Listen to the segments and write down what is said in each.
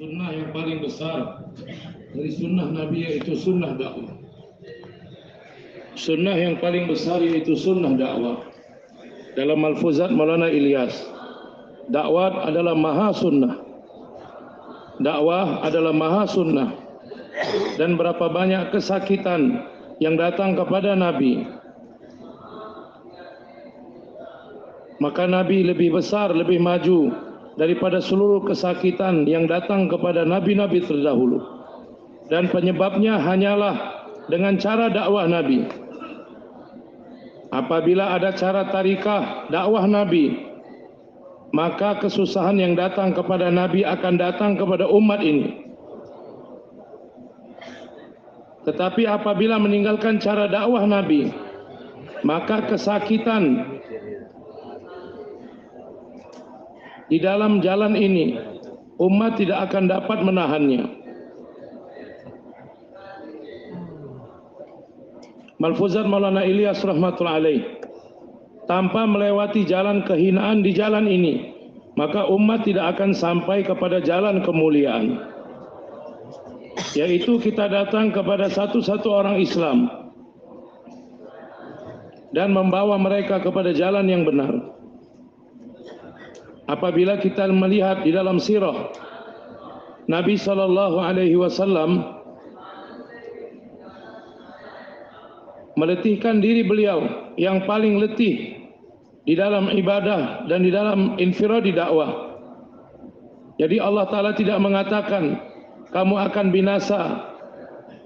Sunnah yang paling besar dari sunnah Nabi yaitu sunnah dakwah. Sunnah yang paling besar yaitu sunnah dakwah. Dalam Malfuzat Maulana Ilyas, dakwah adalah maha sunnah. Dakwah adalah maha sunnah. Dan berapa banyak kesakitan yang datang kepada Nabi, maka Nabi lebih besar, lebih maju daripada seluruh kesakitan yang datang kepada nabi-nabi terdahulu. Dan penyebabnya hanyalah dengan cara dakwah Nabi. Apabila ada cara tarikah dakwah Nabi, maka kesusahan yang datang kepada Nabi akan datang kepada umat ini. Tetapi apabila meninggalkan cara dakwah Nabi, maka kesakitan di dalam jalan ini umat tidak akan dapat menahannya. Malfuzat Maulana Ilyas rahmatullahi alaih, tanpa melewati jalan kehinaan di jalan ini, maka umat tidak akan sampai kepada jalan kemuliaan, yaitu kita datang kepada satu-satu orang Islam dan membawa mereka kepada jalan yang benar. Apabila kita melihat di dalam sirah Nabi SAW meletihkan diri beliau yang paling letih di dalam ibadah dan di dalam infiradi dakwah. Jadi Allah Ta'ala tidak mengatakan kamu akan binasa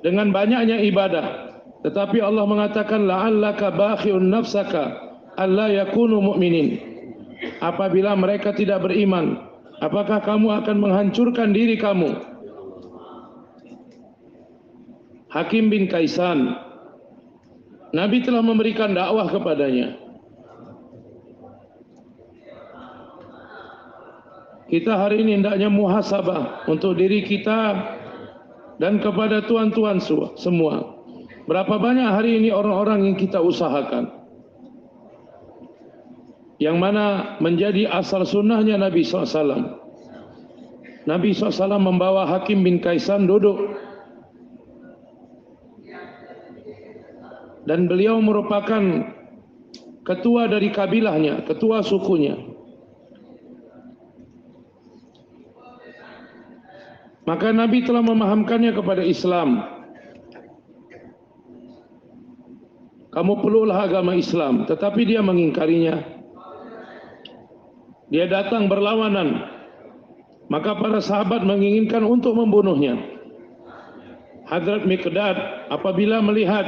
dengan banyaknya ibadah, tetapi Allah mengatakan la'allaka bakhi'un nafsaka alla yakunu mu'minin. Apabila mereka tidak beriman, apakah kamu akan menghancurkan diri kamu? Hakim bin Kaisan, Nabi telah memberikan dakwah kepadanya. Kita hari ini hendaknya muhasabah untuk diri kita dan kepada tuan-tuan semua. Berapa banyak hari ini orang-orang yang kita usahakan, yang mana menjadi asal sunnahnya Nabi SAW. Nabi SAW membawa Hakim bin Kaisan duduk, dan beliau merupakan ketua dari kabilahnya, ketua sukunya. Maka Nabi telah memahamkannya kepada Islam. Kamu peluklah agama Islam, tetapi dia mengingkarinya. Dia datang berlawanan. Maka para sahabat menginginkan untuk membunuhnya. Hadrat Miqdad apabila melihat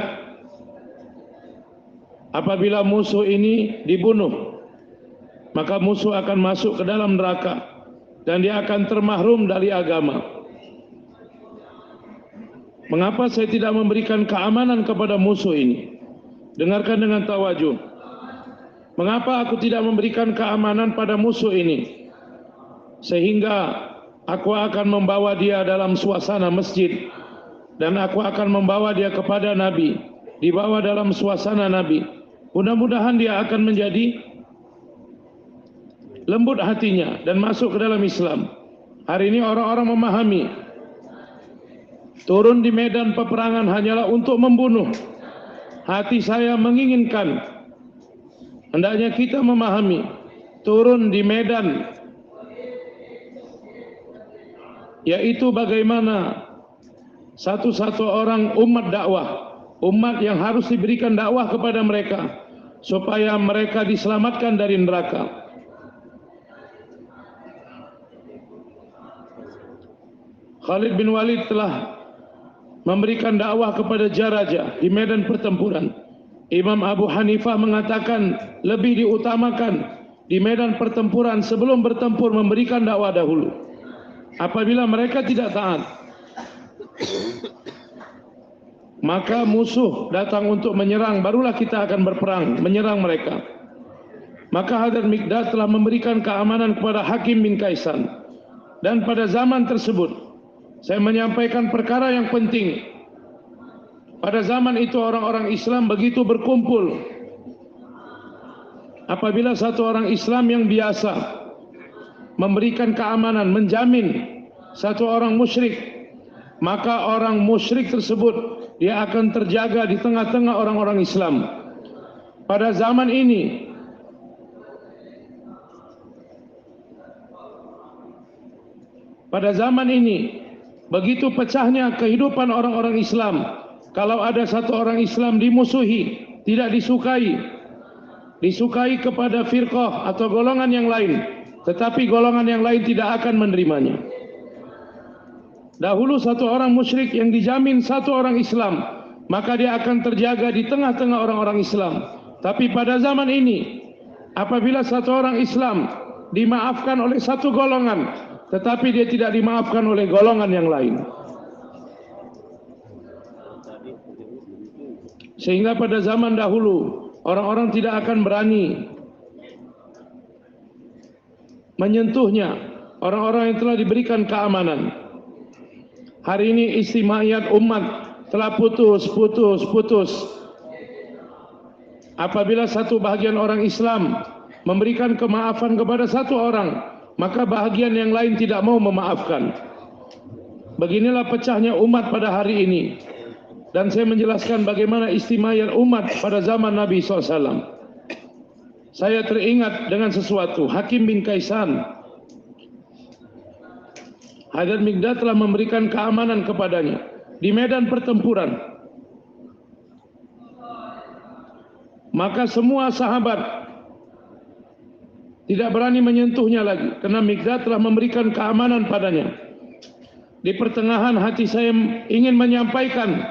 apabila musuh ini dibunuh, maka musuh akan masuk ke dalam neraka dan dia akan termahrum dari agama. Mengapa saya tidak memberikan keamanan kepada musuh ini? Dengarkan dengan tawajuh. Mengapa aku tidak memberikan keamanan pada musuh ini? Sehingga aku akan membawa dia dalam suasana masjid, dan aku akan membawa dia kepada Nabi, dibawa dalam suasana Nabi. Mudah-mudahan dia akan menjadi lembut hatinya dan masuk ke dalam Islam. Hari ini orang-orang memahami turun di medan peperangan hanyalah untuk membunuh. Hati saya menginginkan hendaknya kita memahami turun di medan, yaitu bagaimana satu-satu orang umat dakwah, umat yang harus diberikan dakwah kepada mereka supaya mereka diselamatkan dari neraka. Khalid bin Walid telah memberikan dakwah kepada Jaraja di medan pertempuran. Imam Abu Hanifah mengatakan lebih diutamakan di medan pertempuran sebelum bertempur memberikan dakwah dahulu. Apabila mereka tidak taat, maka musuh datang untuk menyerang, barulah kita akan berperang, menyerang mereka. Maka Hadrat Miqdad telah memberikan keamanan kepada Hakim bin Kaisan. Dan pada zaman tersebut, saya menyampaikan perkara yang penting. Pada zaman itu orang-orang Islam begitu berkumpul. Apabila satu orang Islam yang biasa memberikan keamanan, menjamin satu orang musyrik, maka orang musyrik tersebut dia akan terjaga di tengah-tengah orang-orang Islam. Pada zaman ini, begitu pecahnya kehidupan orang-orang Islam, kalau ada satu orang Islam dimusuhi, tidak disukai kepada firqah atau golongan yang lain, tetapi golongan yang lain tidak akan menerimanya. Dahulu satu orang musyrik yang dijamin satu orang Islam, maka dia akan terjaga di tengah-tengah orang-orang Islam. Tapi pada zaman ini, apabila satu orang Islam dimaafkan oleh satu golongan, tetapi dia tidak dimaafkan oleh golongan yang lain, sehingga pada zaman dahulu orang-orang tidak akan berani menyentuhnya, orang-orang yang telah diberikan keamanan. Hari ini istimaiyat umat telah putus. Apabila satu bahagian orang Islam memberikan kemaafan kepada satu orang, maka bahagian yang lain tidak mau memaafkan. Beginilah pecahnya umat pada hari ini. Dan saya menjelaskan bagaimana istimaiyat umat pada zaman Nabi SAW. Saya teringat dengan sesuatu. Hakim bin Kaisan, Hadrat Miqdad telah memberikan keamanan kepadanya di medan pertempuran. Maka semua sahabat tidak berani menyentuhnya lagi, karena Miqdad telah memberikan keamanan padanya. Di pertengahan hati saya ingin menyampaikan,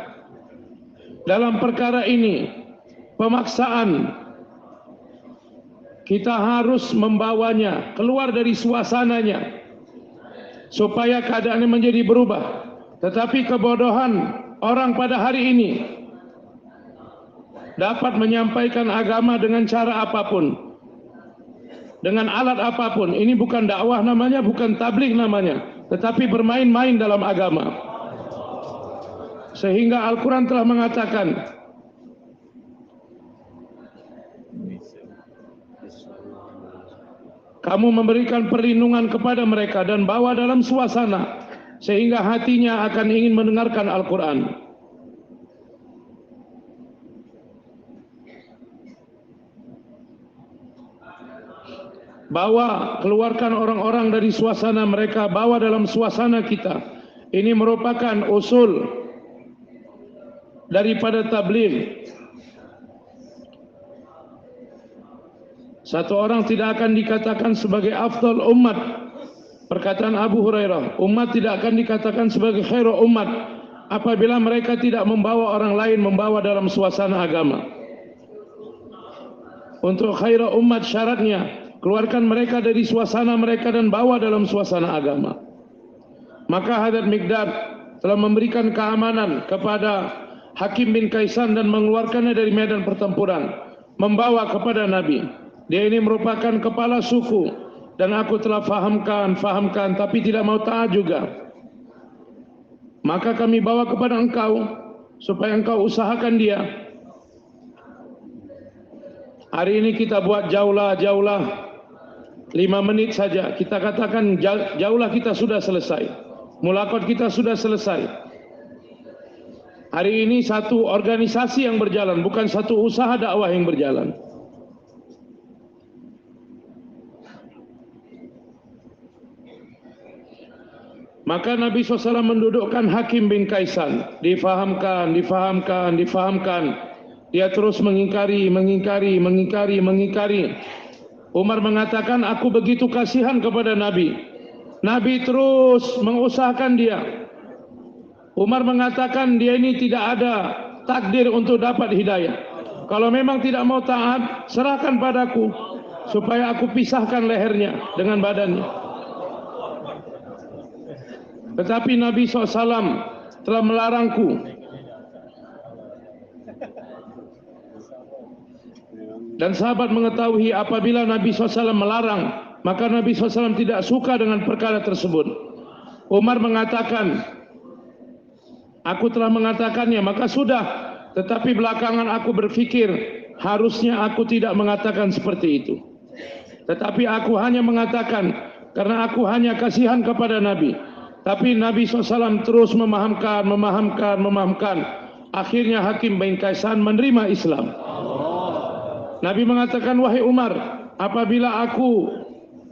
dalam perkara ini pemaksaan, kita harus membawanya keluar dari suasananya supaya keadaannya menjadi berubah. Tetapi kebodohan orang pada hari ini dapat menyampaikan agama dengan cara apapun, dengan alat apapun. Ini bukan dakwah namanya, bukan tabligh namanya, tetapi bermain-main dalam agama. Sehingga Al-Quran telah mengatakan, kamu memberikan perlindungan kepada mereka dan bawa dalam suasana sehingga hatinya akan ingin mendengarkan Al-Quran. Bawa, keluarkan orang-orang dari suasana mereka, bawa dalam suasana kita. Ini merupakan usul daripada tabligh. Satu orang tidak akan dikatakan sebagai afdal umat. Perkataan Abu Hurairah, umat tidak akan dikatakan sebagai khairul umat apabila mereka tidak membawa orang lain membawa dalam suasana agama. Untuk khairul umat syaratnya, keluarkan mereka dari suasana mereka dan bawa dalam suasana agama. Maka Hadrat Miqdad telah memberikan keamanan kepada Hakim bin Kaisan dan mengeluarkannya dari medan pertempuran, membawa kepada Nabi. Dia ini merupakan kepala suku dan aku telah fahamkan, tapi tidak mau taat juga. Maka kami bawa kepada engkau supaya engkau usahakan dia. Hari ini kita buat jaulah 5 menit saja. Kita katakan jaulah kita sudah selesai, mulaqat kita sudah selesai. Hari ini satu organisasi yang berjalan, bukan satu usaha dakwah yang berjalan. Maka Nabi SAW mendudukkan Hakim bin Kaisan. Difahamkan. Dia terus mengingkari. Umar mengatakan, aku begitu kasihan kepada Nabi. Nabi terus mengusahakan dia. Umar mengatakan, dia ini tidak ada takdir untuk dapat hidayah. Kalau memang tidak mau taat, serahkan padaku, supaya aku pisahkan lehernya dengan badannya. Tetapi Nabi SAW telah melarangku. Dan sahabat mengetahui apabila Nabi SAW melarang, maka Nabi SAW tidak suka dengan perkara tersebut. Umar mengatakan, aku telah mengatakannya, maka sudah. Tetapi belakangan aku berpikir, harusnya aku tidak mengatakan seperti itu. Tetapi aku hanya mengatakan, karena aku hanya kasihan kepada Nabi. Tapi Nabi SAW terus memahamkan. Akhirnya Hakim bin Kaisan menerima Islam. Nabi mengatakan, wahai Umar, apabila aku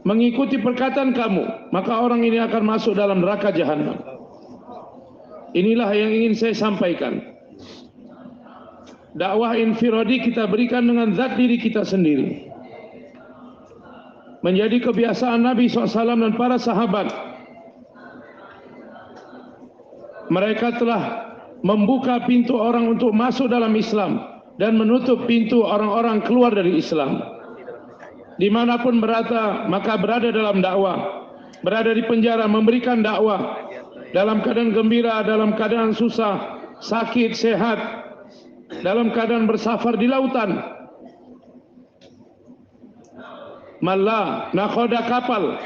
mengikuti perkataan kamu, maka orang ini akan masuk dalam neraka jahanam. Inilah yang ingin saya sampaikan. Dakwah infiradi kita berikan dengan zat diri kita sendiri. Menjadi kebiasaan Nabi SAW dan para sahabat. Mereka telah membuka pintu orang untuk masuk dalam Islam dan menutup pintu orang-orang keluar dari Islam. Dimanapun berada, maka berada dalam dakwah, berada di penjara memberikan dakwah, dalam keadaan gembira, dalam keadaan susah, sakit, sehat, dalam keadaan bersafar di lautan, malah nakhoda kapal,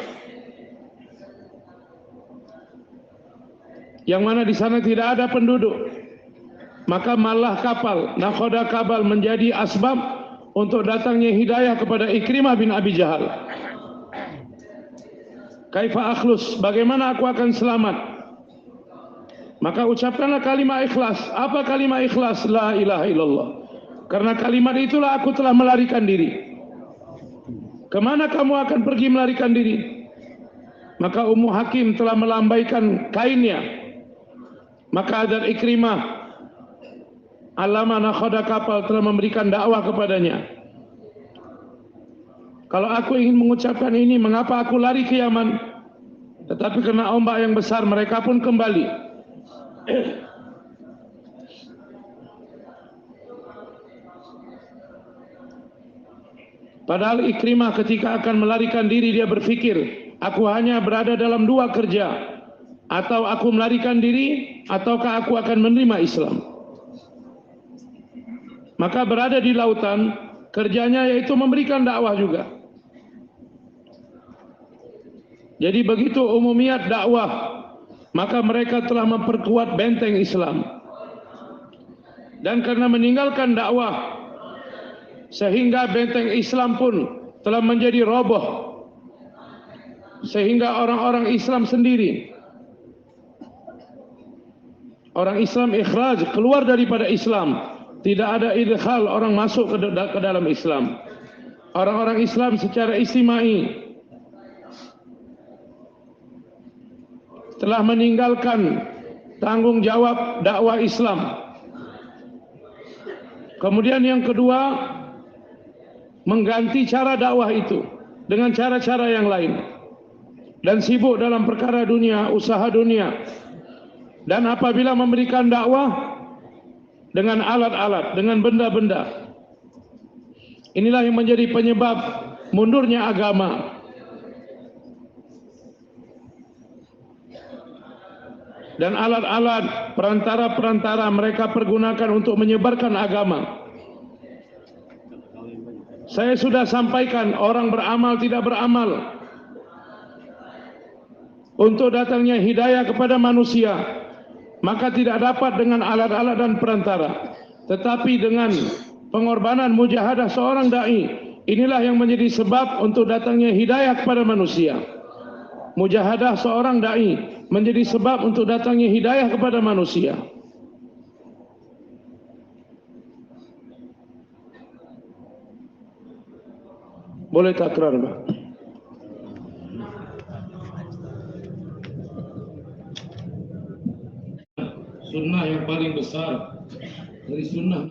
yang mana di sana tidak ada penduduk, maka malah kapal, nakhoda kapal menjadi asbab untuk datangnya hidayah kepada Ikrimah bin Abi Jahal. Kaifa akhlus, bagaimana aku akan selamat? Maka ucapkanlah kalimat ikhlas. Apa kalimat ikhlas? La ilaha illallah. Karena kalimat itulah aku telah melarikan diri. Kemana kamu akan pergi melarikan diri? Maka Ummu Hakim telah melambaikan kainnya. Maka Hadrat Ikrimah, alama nakhoda kapal, telah memberikan dakwah kepadanya. Kalau aku ingin mengucapkan ini, mengapa aku lari ke Yaman? Tetapi kena ombak yang besar, mereka pun kembali. Padahal Ikrimah ketika akan melarikan diri, dia berpikir, aku hanya berada dalam dua kerja, atau aku melarikan diri, ataukah aku akan menerima Islam. Maka berada di lautan, kerjanya yaitu memberikan dakwah juga. Jadi begitu umumiat dakwah, maka mereka telah memperkuat benteng Islam. Dan karena meninggalkan dakwah, sehingga benteng Islam pun telah menjadi roboh. Sehingga orang-orang Islam sendiri, orang Islam ikhraj, keluar daripada Islam. Tidak ada idkhal, orang masuk ke dalam Islam. Orang-orang Islam secara istimai telah meninggalkan tanggung jawab dakwah Islam. Kemudian yang kedua, mengganti cara dakwah itu dengan cara-cara yang lain, dan sibuk dalam perkara dunia, usaha dunia. Dan apabila memberikan dakwah dengan alat-alat, dengan benda-benda, inilah yang menjadi penyebab mundurnya agama. Dan alat-alat, perantara-perantara mereka pergunakan untuk menyebarkan agama. Saya sudah sampaikan, orang beramal tidak beramal untuk datangnya hidayah kepada manusia, maka tidak dapat dengan alat-alat dan perantara, tetapi dengan pengorbanan mujahadah seorang da'i. Inilah yang menjadi sebab untuk datangnya hidayah kepada manusia. Mujahadah seorang da'i menjadi sebab untuk datangnya hidayah kepada manusia. Boleh takrar, Pak? Sunnah yang paling besar dari sunnah